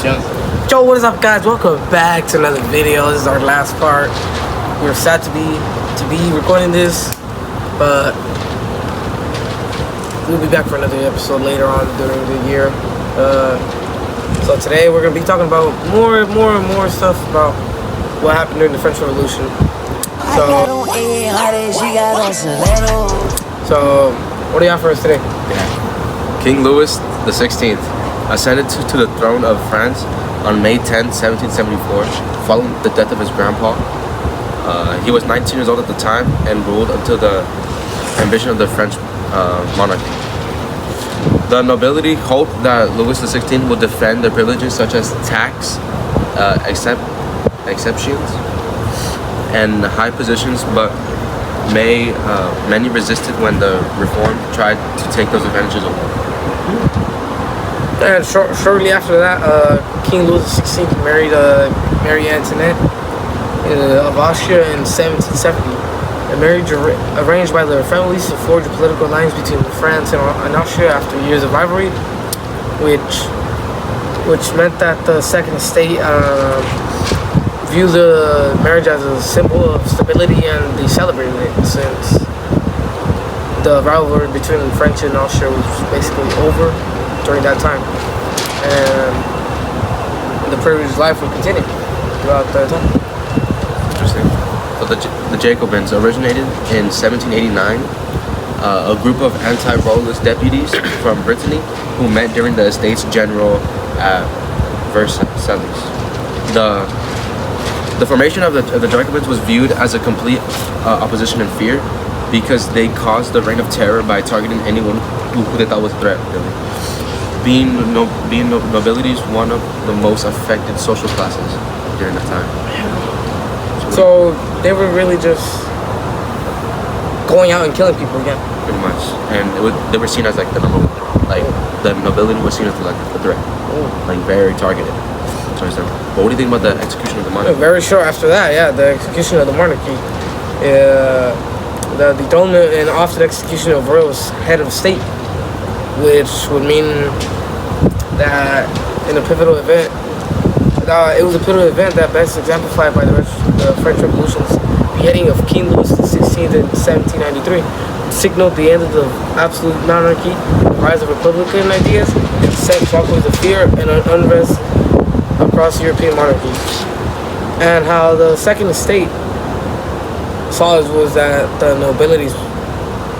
Yo, what is up, guys? Welcome back to another video. This is our last part. We're sad to be recording this, but we'll be back for another episode later on during the year. So today we're gonna be talking about more stuff about what happened during the French Revolution. So what do you have for us today? King Louis XVI ascended to the throne of France on May 10, 1774, following the death of his grandpa. He was 19 years old at the time and ruled until the ambition of the French monarchy. The nobility hoped that Louis XVI would defend their privileges such as tax, exceptions, and high positions, but many resisted when the reform tried to take those advantages away. And shortly after that, King Louis XVI married Marie Antoinette of Austria in 1770. The marriage arranged by their families to forge a political alliance between France and Austria after years of rivalry, which meant that the Second Estate viewed the marriage as a symbol of stability, and they celebrated it since the rivalry between French and Austria was basically over during that time, and the privileged life would continue throughout the time. Interesting. So the Jacobins originated in 1789. A group of anti-royalist deputies from Brittany who met during the Estates General at Versailles. The formation of the Jacobins was viewed as a complete opposition and fear, because they caused the reign of terror by targeting anyone who they thought was a threat, really. Being nobility is one of the most affected social classes during that time. So they were really just going out and killing people again. Pretty much, and they were seen as like the number one, like the nobility was seen as like the threat, like very targeted. So but what do you think about the execution of the monarchy? Very short after that, the execution of the monarchy. The dethronement and often execution of royals head of state, which would mean that in a pivotal event, it was a pivotal event that best exemplified by the French Revolution's beheading of King Louis XVI in 1793, signaled the end of the absolute monarchy, the rise of republican ideas, and set shockwaves of fear and unrest across European monarchies. And how the Second Estate saw it was that the nobility's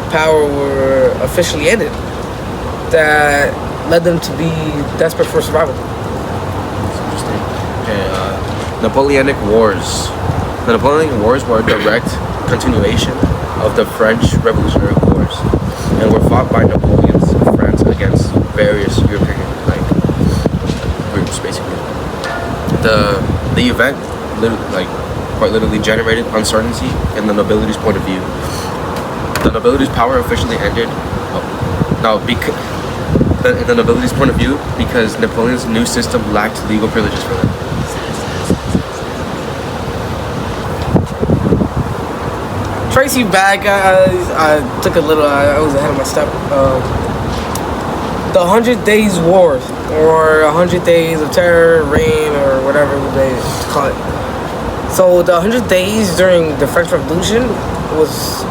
power were officially ended, that led them to be desperate for survival. That's interesting. Okay, Napoleonic Wars. The Napoleonic Wars were a direct continuation of the French Revolutionary Wars, and were fought by Napoleon's France against various European groups, basically. The event quite literally generated uncertainty in the nobility's point of view. The nobility's power officially ended. In the nobility's point of view, because Napoleon's new system lacked legal privileges for them. Tracy back. I took a little. I was ahead of my step. The 100 Days War, or 100 Days of Terror, Reign, or whatever they call it. So the 100 days during the French Revolution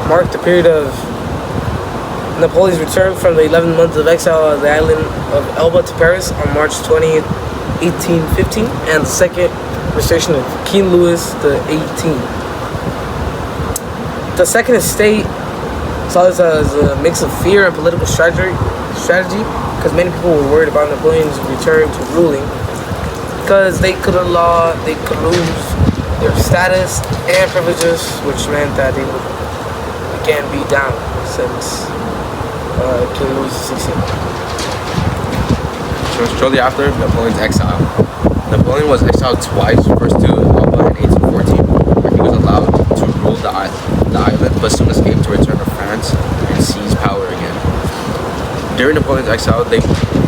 marked the period of Napoleon's return from the 11 months of exile on the island of Elba to Paris on March 20th, 1815, and the second restoration of King Louis XVIII. The Second Estate saw this as a mix of fear and political strategy, because many people were worried about Napoleon's return to ruling, because they could lose their status and privileges, which meant that they would again be down since King Louis XVI. Shortly after Napoleon's exile, Napoleon was exiled twice, first to Elba in 1814, where he was allowed to rule the island, but soon escaped to return to France and seize power again. During Napoleon's exile, the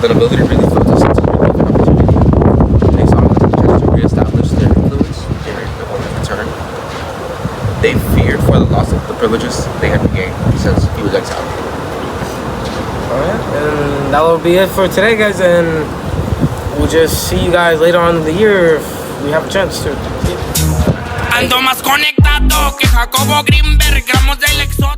nobility really felt a sense of relief and opportunity. They saw it as a chance to reestablish their influence during Napoleon's return. They feared for the loss of the privileges they had regained since he was exiled. Alright, and that will be it for today, guys, and we'll just see you guys later on in the year if we have a chance to. Ando más conectado que Jacobo Greenberg, gramos del exoto.